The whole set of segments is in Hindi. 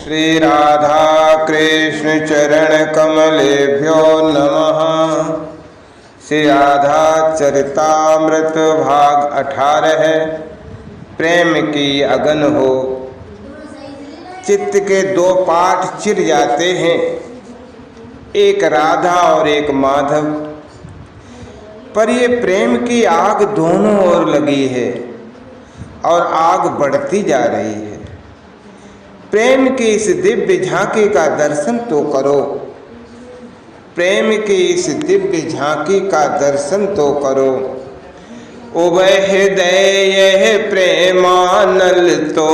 श्री राधा कृष्ण चरण कमलेभ्यो नमः। श्री राधा चरितामृत भाग 18 है। प्रेम की अगन हो। चित्त के दो पाठ चिर जाते हैं, एक राधा और एक माधव, पर ये प्रेम की आग दोनों ओर लगी है और आग बढ़ती जा रही है। प्रेम की इस दिव्य झांकी का दर्शन तो करो, प्रेम की इस दिव्य झांकी का दर्शन तो करो। उभय हृदय यह प्रेमानल तो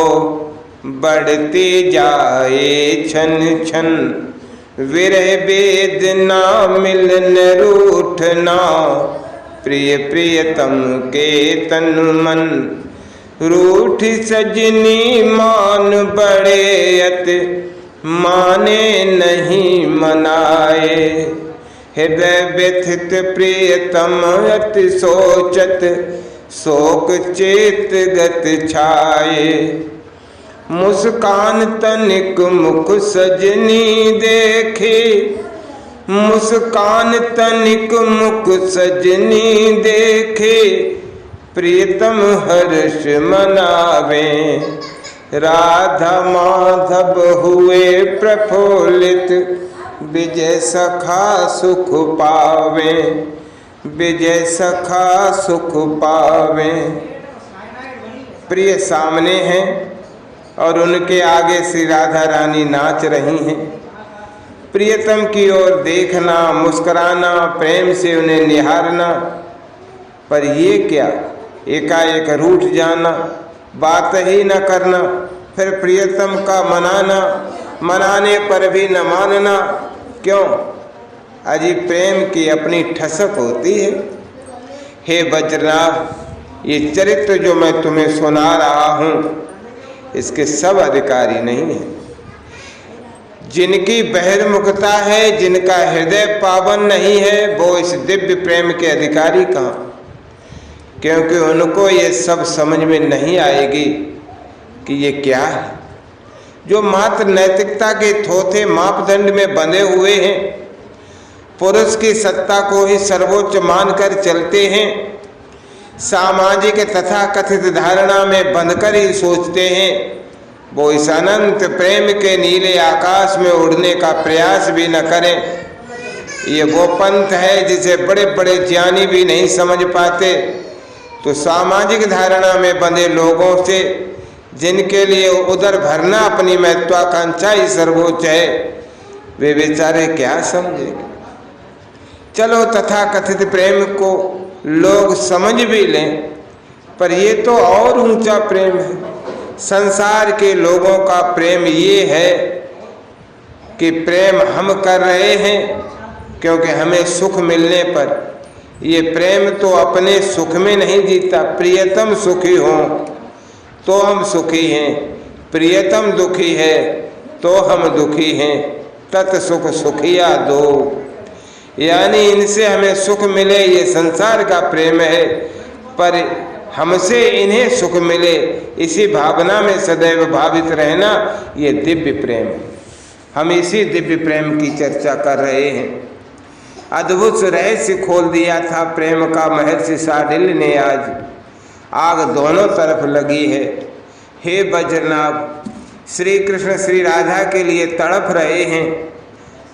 बढ़ती जाए छन छन। विरह वेदना मिलन रूठना, प्रिय प्रियतम के तन मन। रूठ सजनी मान बड़े अत माने नहीं मनाए। हृदय व्यथित प्रियतम अति सोचत, शोक चेत गत छाए। मुस्कान तनिक मुख सजनी देखे, मुस्कान तनिक मुख सजनी देखे। प्रियतम हर्ष मनावे, राधा माधव हुए प्रफुल्लित। विजय सखा सुख पावे, विजय सखा सुख पावे। प्रिय सामने हैं और उनके आगे श्री राधा रानी नाच रही हैं। प्रियतम की ओर देखना, मुस्कुराना, प्रेम से उन्हें निहारना, पर ये क्या, एकाएक रूठ जाना, बात ही न करना, फिर प्रियतम का मनाना, मनाने पर भी न मानना। क्यों? अजी प्रेम की अपनी ठसक होती है। हे वज्रनाभ, ये चरित्र जो मैं तुम्हें सुना रहा हूँ, इसके सब अधिकारी नहीं है। जिनकी बहिर्मुखता है, जिनका हृदय पावन नहीं है, वो इस दिव्य प्रेम के अधिकारी कहाँ? क्योंकि उनको ये सब समझ में नहीं आएगी कि ये क्या है। जो मात्र नैतिकता के थोथे मापदंड में बंधे हुए हैं, पुरुष की सत्ता को ही सर्वोच्च मानकर चलते हैं, सामाजिक तथा कथित धारणा में बंधकर ही सोचते हैं, वो इस अनंत प्रेम के नीले आकाश में उड़ने का प्रयास भी न करें। ये वो पंथ है जिसे बड़े बड़े ज्ञानी भी नहीं समझ पाते। तो सामाजिक धारणा में बंधे लोगों से, जिनके लिए उदर भरना अपनी महत्वाकांक्षा ही सर्वोच्च है, वे बेचारे क्या समझेंगे। चलो तथाकथित प्रेम को लोग समझ भी लें, पर ये तो और ऊंचा प्रेम है। संसार के लोगों का प्रेम ये है कि प्रेम हम कर रहे हैं क्योंकि हमें सुख मिलने पर। ये प्रेम तो अपने सुख में नहीं जीता। प्रियतम सुखी हो तो हम सुखी हैं, प्रियतम दुखी है तो हम दुखी हैं। तत् सुख सुखिया दो, यानी इनसे हमें सुख मिले, ये संसार का प्रेम है, पर हमसे इन्हें सुख मिले, इसी भावना में सदैव भावित रहना, ये दिव्य प्रेम है। हम इसी दिव्य प्रेम की चर्चा कर रहे हैं। अद्भुत रहस्य खोल दिया था प्रेम का महर्षि शार्डिल ने आज। आग दोनों तरफ लगी है। हे वज्रनाभ, श्री कृष्ण श्री राधा के लिए तड़प रहे हैं,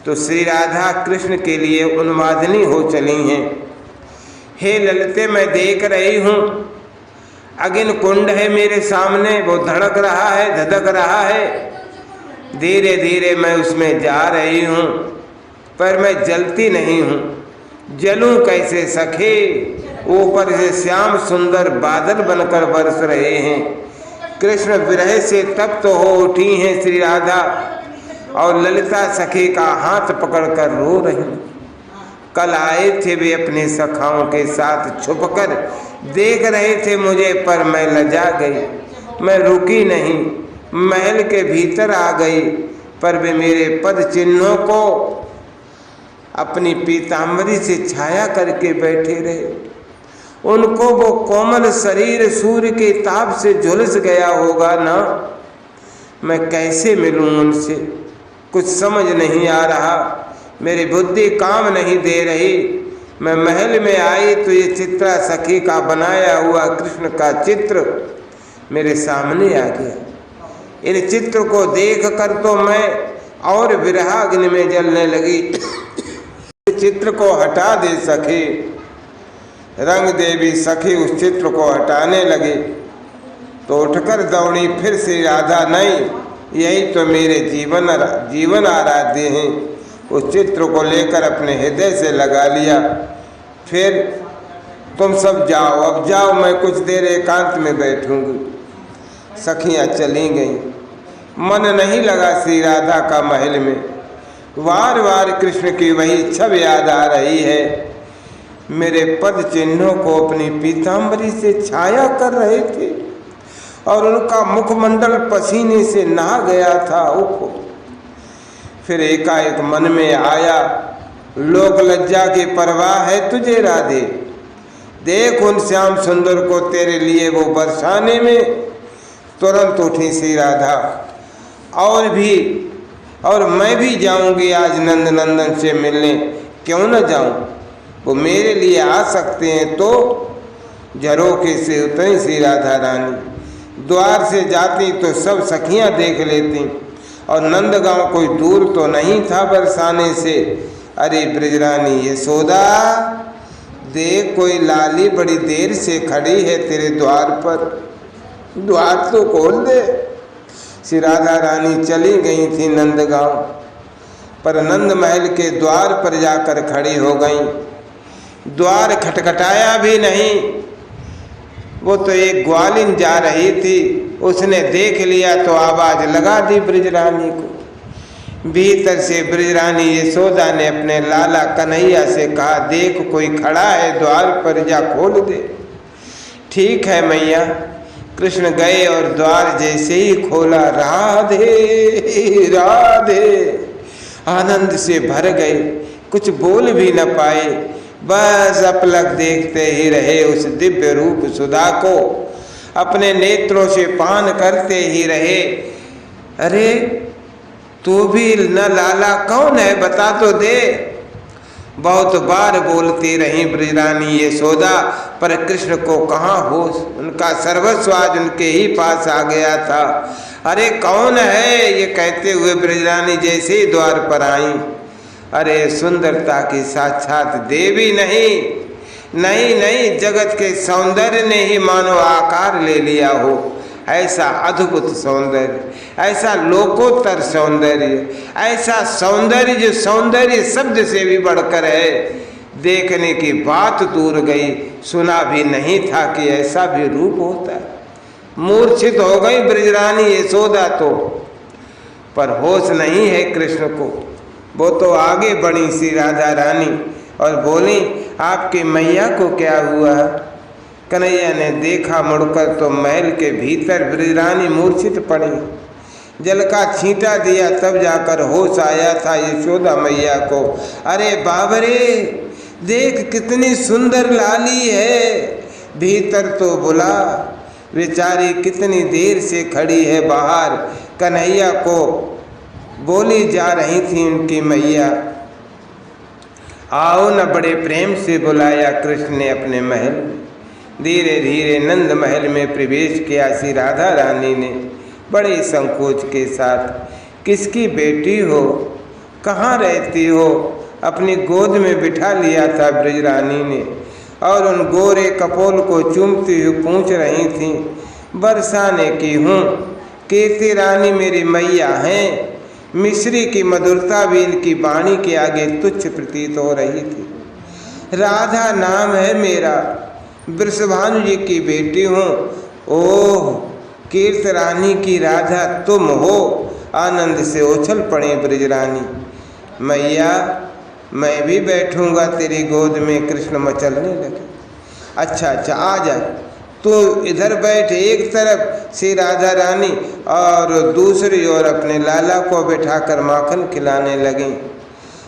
तो श्री राधा कृष्ण के लिए उन्मादिनी हो चली हैं। हे ललिते, मैं देख रही हूँ अग्नि कुंड है मेरे सामने, वो धड़क रहा है, धधक रहा है। धीरे धीरे मैं उसमें जा रही हूँ, पर मैं जलती नहीं हूँ। जलूं कैसे सखे? ऊपर से श्याम सुंदर बादल बनकर बरस रहे हैं। कृष्ण विरह से तप्त हो उठी हैं श्री राधा, और ललिता सखी का हाथ पकड़कर रो रही। कल आए थे वे अपने सखाओं के साथ, छुपकर देख रहे थे मुझे, पर मैं लजा गई। मैं रुकी नहीं, महल के भीतर आ गई, पर वे मेरे पद चिन्हों को अपनी पीतांबरी से छाया करके बैठे रहे। उनको वो कोमल शरीर सूर्य के ताप से झुलस गया होगा ना, मैं कैसे मिलूं उनसे, कुछ समझ नहीं आ रहा, मेरी बुद्धि काम नहीं दे रही। मैं महल में आई तो ये चित्रा सखी का बनाया हुआ कृष्ण का चित्र मेरे सामने आ गया। इन चित्र को देख कर तो मैं और विरहाग्नि में जलने लगी। चित्र को हटा दे सखी। रंग देवी सखी उस चित्र को हटाने लगे तो उठकर दौड़ी फिर से राधा, नहीं, यही तो मेरे जीवन आराध्य हैं। उस चित्र को लेकर अपने हृदय से लगा लिया। फिर तुम सब जाओ, अब जाओ, मैं कुछ देर एकांत में बैठूंगी। सखियां चली गईं। मन नहीं लगा श्री राधा का महल में। बार बार कृष्ण की वही छब याद आ रही है। मेरे पद चिन्हों को अपनी पीतांबरी से छाया कर रहे थे और उनका मुखमंडल पसीने से नहा गया था। उफ! फिर एकाएक मन में आया, लोक लज्जा की परवाह है तुझे राधे? देख उन श्याम सुंदर को तेरे लिए वो बरसाने में। तुरंत उठी श्री राधा, और मैं भी जाऊंगी आज नंद नंदन से मिलने। क्यों न जाऊं, वो मेरे लिए आ सकते हैं तो। झरोखे से उतरी श्री राधा रानी। द्वार से जाती तो सब सखियां देख लेती और नंदगांव कोई दूर तो नहीं था बरसाने से। अरे ब्रजरानी यशोदा, देख कोई लाली बड़ी देर से खड़ी है तेरे द्वार पर, द्वार तो खोल दे। श्री राधा रानी चली गई थी नंदगांव, पर नंद महल के द्वार पर जाकर खड़ी हो गई। द्वार खटखटाया भी नहीं, वो तो एक ग्वालिन जा रही थी, उसने देख लिया तो आवाज लगा दी ब्रजरानी को। भीतर से ब्रजरानी यशोदा ने अपने लाला कन्हैया से कहा, देख कोई खड़ा है द्वार पर, जा खोल दे। ठीक है मैया। कृष्ण गए और द्वार जैसे ही खोला, राधे राधे आनंद से भर गए। कुछ बोल भी न पाए, बस अपलक देखते ही रहे उस दिव्य रूप सुधा को, अपने नेत्रों से पान करते ही रहे। अरे तू भी न लाला कौन है, बता तो दे। बहुत बार बोलती रही ब्रजरानी यशोदा, पर कृष्ण को कहाँ होश, उनका सर्वस्व आज उनके ही पास आ गया था। अरे कौन है, ये कहते हुए ब्रजरानी जैसे ही द्वार पर आई, अरे सुंदरता की साक्षात देवी नहीं, जगत के सौंदर्य ने ही मानो आकार ले लिया हो। ऐसा अद्भुत सौंदर्य, ऐसा लोकोत्तर सौंदर्य, ऐसा सौंदर्य जो सौंदर्य शब्द से भी बढ़कर है। देखने की बात दूर गई, सुना भी नहीं था कि ऐसा भी रूप होता है। मूर्छित हो गई ब्रजरानी यशोदा तो, पर होश नहीं है कृष्ण को। वो तो आगे बढ़ी श्री राधा रानी और बोली, आपकी मैया को क्या हुआ? कन्हैया ने देखा मुड़कर तो महल के भीतर ब्रजरानी मूर्छित पड़ी। जल का छींटा दिया तब जाकर होश आया था यशोदा मैया को। अरे बाबरे, देख कितनी सुंदर लाली है। भीतर तो बुला, बेचारी कितनी देर से खड़ी है बाहर। कन्हैया को बोली जा रही थी उनकी मैया, आओ न। बड़े प्रेम से बुलाया कृष्ण ने अपने महल में। धीरे धीरे नंद महल में प्रवेश किया श्री राधा रानी ने बड़े संकोच के साथ। किसकी बेटी हो, कहाँ रहती हो? अपनी गोद में बिठा लिया था ब्रजरानी ने और उन गोरे कपोल को चूमती हुई पूछ रही थी, बरसाने की हूँ, कीर्ति रानी मेरी मैया हैं। मिश्री की मधुरता भी इनकी वाणी के आगे तुच्छ प्रतीत हो रही थी। राधा नाम है मेरा, वृषभानु जी की बेटी हूँ। ओह, कीर्ति रानी की राधा तुम हो। आनंद से उछल पड़े ब्रजरानी। मैया, मैं भी बैठूंगा तेरी गोद में। कृष्ण मचलने लगे। अच्छा आ जा, तो इधर बैठ। एक तरफ श्री राधा रानी और दूसरी ओर अपने लाला को बैठाकर माखन खिलाने लगी।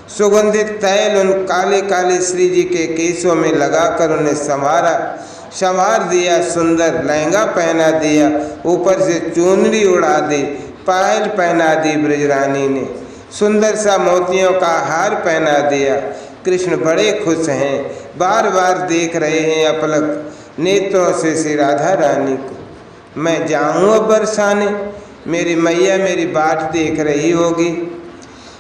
सुगंधित तैल उन काले काले श्री जी के केसों में लगाकर उन्हें संवार दिया। सुंदर लहंगा पहना दिया, ऊपर से चुनरी उड़ा दी, पायल पहना दी ब्रजरानी ने, सुंदर सा मोतियों का हार पहना दिया। कृष्ण बड़े खुश हैं, बार बार देख रहे हैं अपलक नेत्रों से श्री राधा रानी को। मैं जाऊँ अब बरसाने, मेरी मैया मेरी बाट देख रही होगी।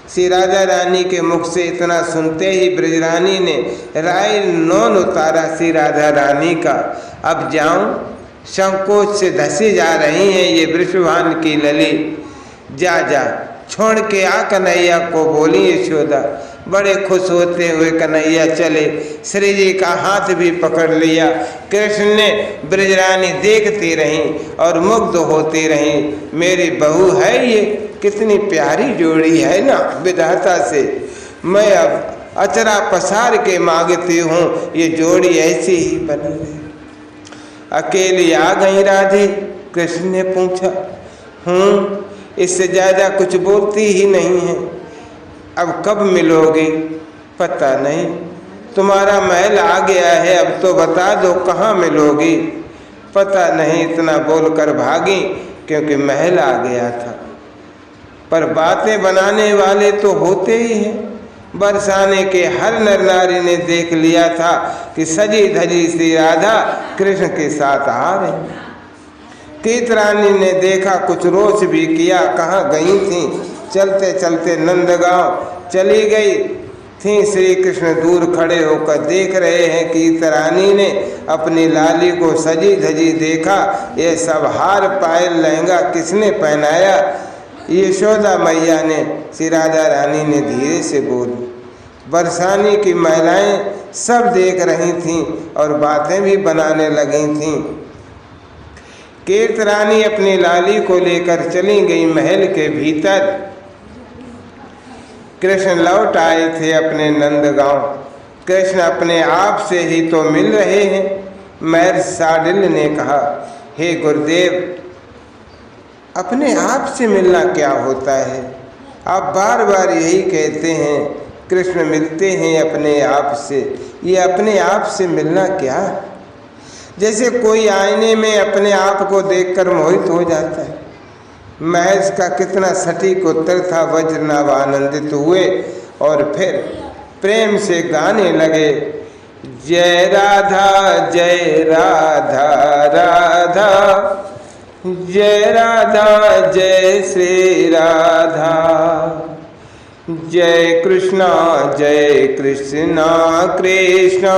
श्री राधा रानी के मुख से इतना सुनते ही ब्रजरानी ने राय नौन उतारा श्री राधा रानी का। अब जाऊं, संकोच से धसी जा रही हैं ये वृषभान की लली। जा जा छोड़ के आ कन्हैया को बोली यशोदा। बड़े खुश होते हुए कन्हैया चले, श्री जी का हाथ भी पकड़ लिया। कृष्ण ने ब्रजरानी देखती रहीं और मुग्ध होती रहीं। मेरी बहू है ये, कितनी प्यारी जोड़ी है ना विधाता से। मैं अब अचरा पसार के मांगती हूँ ये जोड़ी ऐसी ही बनी रहे। अकेली आ गई राधे, कृष्ण ने पूछा। इससे ज़्यादा कुछ बोलती ही नहीं है। अब कब मिलोगे? पता नहीं, तुम्हारा महल आ गया है, अब तो बता दो कहाँ मिलोगी? पता नहीं, इतना बोलकर भागी क्योंकि महल आ गया था। पर बातें बनाने वाले तो होते ही हैं। बरसाने के हर नर नारी ने देख लिया था कि सजी धजी श्री राधा कृष्ण के साथ आ रही। तीत रानी ने देखा, कुछ रोष भी किया। कहाँ गई थी? चलते चलते नंदगांव चली गई थी। श्री कृष्ण दूर खड़े होकर देख रहे हैं कि रानी ने अपनी लाली को सजी धजी देखा। ये सब हार पायल लहंगा किसने पहनाया? यशोदा मैया ने, श्री राधा रानी ने धीरे से बोली। बरसाने की महिलाएं सब देख रही थीं और बातें भी बनाने लगी थीं। कीर्त रानी अपनी लाली को लेकर चली गई महल के भीतर। कृष्ण लौट आए थे अपने नंदगांव। कृष्ण अपने आप से ही तो मिल रहे हैं। मैर साडिल ने कहा, हे गुरुदेव, अपने आप से मिलना क्या होता है? आप बार बार यही कहते हैं कृष्ण मिलते हैं अपने आप से। ये अपने आप से मिलना क्या? जैसे कोई आईने में अपने आप को देखकर मोहित हो जाता है। महर्षि का कितना सटीक उत्तर था। वज्रनाभ आनंदित हुए और फिर प्रेम से गाने लगे, जय राधा जय राधा राधा, जय राधा जय श्री राधा, जय कृष्णा कृष्णा,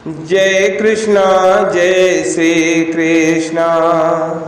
जय कृष्णा जय श्री कृष्णा।